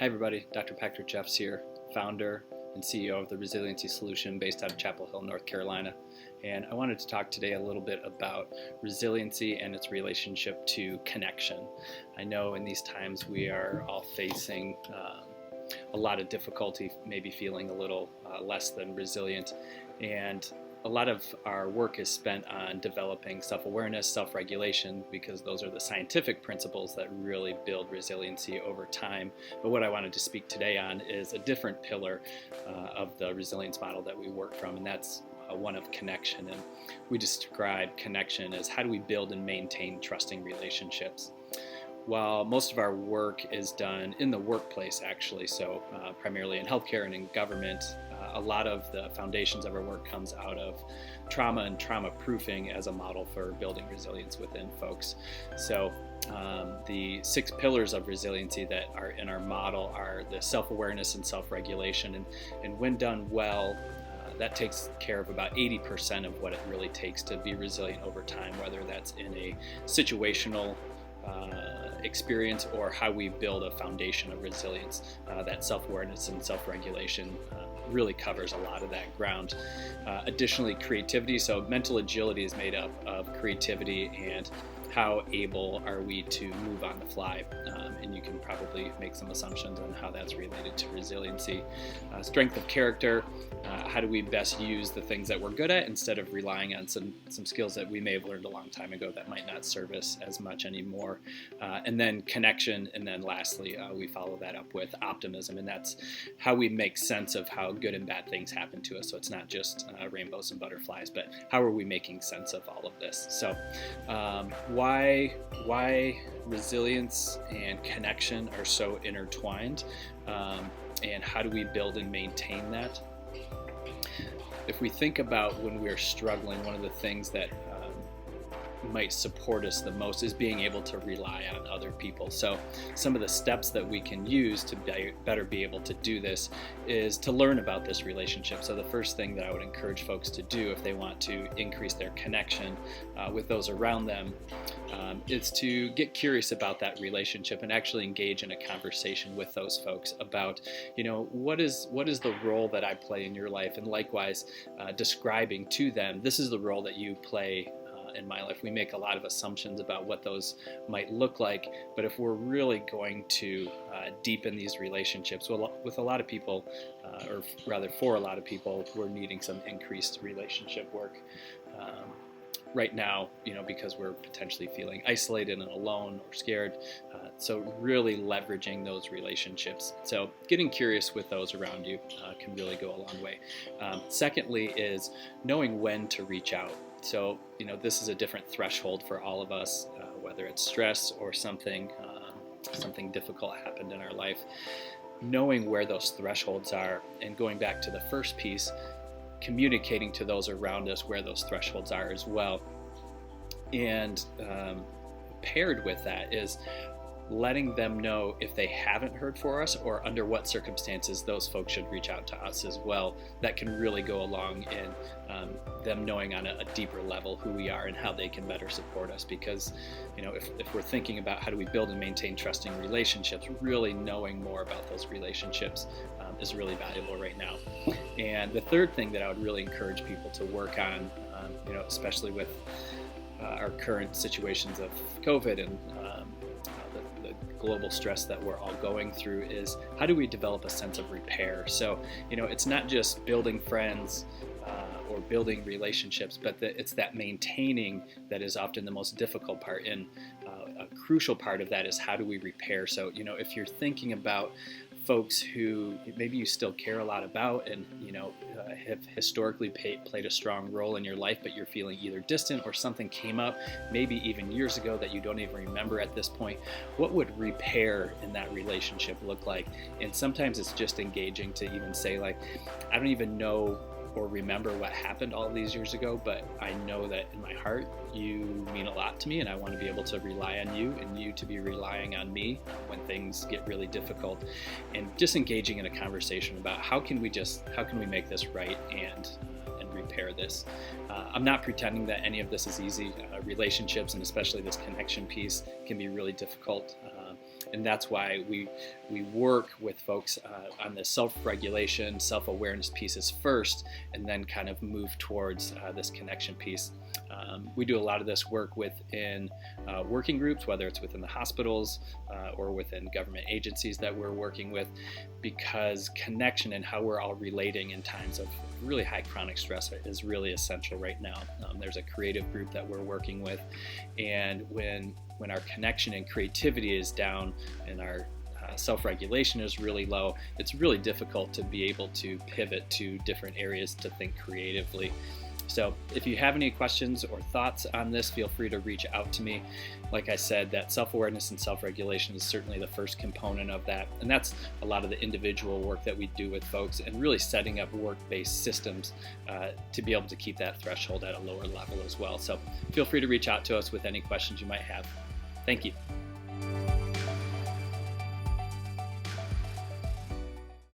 Hi everybody, Dr. Patrick Jeffs here, founder and CEO of the Resiliency Solution based out of Chapel Hill, North Carolina. And I wanted to talk today a little bit about resiliency and its relationship to connection. I know in these times we are all facing a lot of difficulty, maybe feeling a little less than resilient. And a lot of our work is spent on developing self-awareness, self-regulation, because those are the scientific principles that really build resiliency over time. But what I wanted to speak today on is a different pillar of the resilience model that we work from, and that's one of connection. And we describe connection as how do we build and maintain trusting relationships. While most of our work is done in the workplace, actually, so primarily in healthcare and in government, a lot of the foundations of our work comes out of trauma and trauma proofing as a model for building resilience within folks. So the 6 pillars of resiliency that are in our model are the self-awareness and self-regulation, and when done well, that takes care of about 80% of what it really takes to be resilient over time, whether that's in a situational experience or how we build a foundation of resilience. That self-awareness and self-regulation really covers a lot of that ground. Additionally, creativity. So mental agility is made up of creativity and how able are we to move on the fly, and you can probably make some assumptions on how that's related to resiliency. Strength of character, how do we best use the things that we're good at instead of relying on some skills that we may have learned a long time ago that might not serve us as much anymore. And then connection, and then lastly, we follow that up with optimism, and that's how we make sense of how good and bad things happen to us. So it's not just rainbows and butterflies, but how are we making sense of all of this? So why resilience and connection are so intertwined, and how do we build and maintain that? If we think about when we're struggling, one of the things that might support us the most is being able to rely on other people. So some of the steps that we can use to better be able to do this is to learn about this relationship. So the first thing that I would encourage folks to do if they want to increase their connection with those around them is to get curious about that relationship and actually engage in a conversation with those folks about, what is the role that I play in your life, and likewise describing to them, this is the role that you play in my life. We make a lot of assumptions about what those might look like, but if we're really going to deepen these relationships with a lot of people, or rather for a lot of people, we're needing some increased relationship work right now, because we're potentially feeling isolated and alone or scared. So really leveraging those relationships. So getting curious with those around you can really go a long way. Secondly is knowing when to reach out. So, this is a different threshold for all of us, whether it's stress or something difficult happened in our life. Knowing where those thresholds are, and going back to the first piece, communicating to those around us where those thresholds are as well. And paired with that is letting them know if they haven't heard from us or under what circumstances those folks should reach out to us as well. That can really go along in them knowing on a deeper level who we are and how they can better support us, because if we're thinking about how do we build and maintain trusting relationships, really knowing more about those relationships is really valuable right now. And the third thing that I would really encourage people to work on, especially with our current situations of COVID and the global stress that we're all going through, is how do we develop a sense of repair? So, it's not just building friends or building relationships, but it's that maintaining that is often the most difficult part. And a crucial part of that is how do we repair? So, if you're thinking about folks who maybe you still care a lot about and have historically played a strong role in your life, but you're feeling either distant or something came up maybe even years ago that you don't even remember at this point, what would repair in that relationship look like? And sometimes it's just engaging to even say, like, I don't even know or remember what happened all these years ago, but I know that in my heart you mean a lot to me, and I want to be able to rely on you and you to be relying on me when things get really difficult. And just engaging in a conversation about how can we make this right and repair this. I'm not pretending that any of this is easy. Relationships, and especially this connection piece, can be really difficult. And that's why we work with folks on the self-regulation, self-awareness pieces first, and then kind of move towards this connection piece. We do a lot of this work within working groups, whether it's within the hospitals or within government agencies that we're working with, because connection and how we're all relating in times of really high chronic stress is really essential right now. There's a creative group that we're working with, and when our connection and creativity is down and our self-regulation is really low, it's really difficult to be able to pivot to different areas to think creatively. So if you have any questions or thoughts on this, feel free to reach out to me. Like I said, that self-awareness and self-regulation is certainly the first component of that. And that's a lot of the individual work that we do with folks, and really setting up work-based systems to be able to keep that threshold at a lower level as well. So feel free to reach out to us with any questions you might have. Thank you.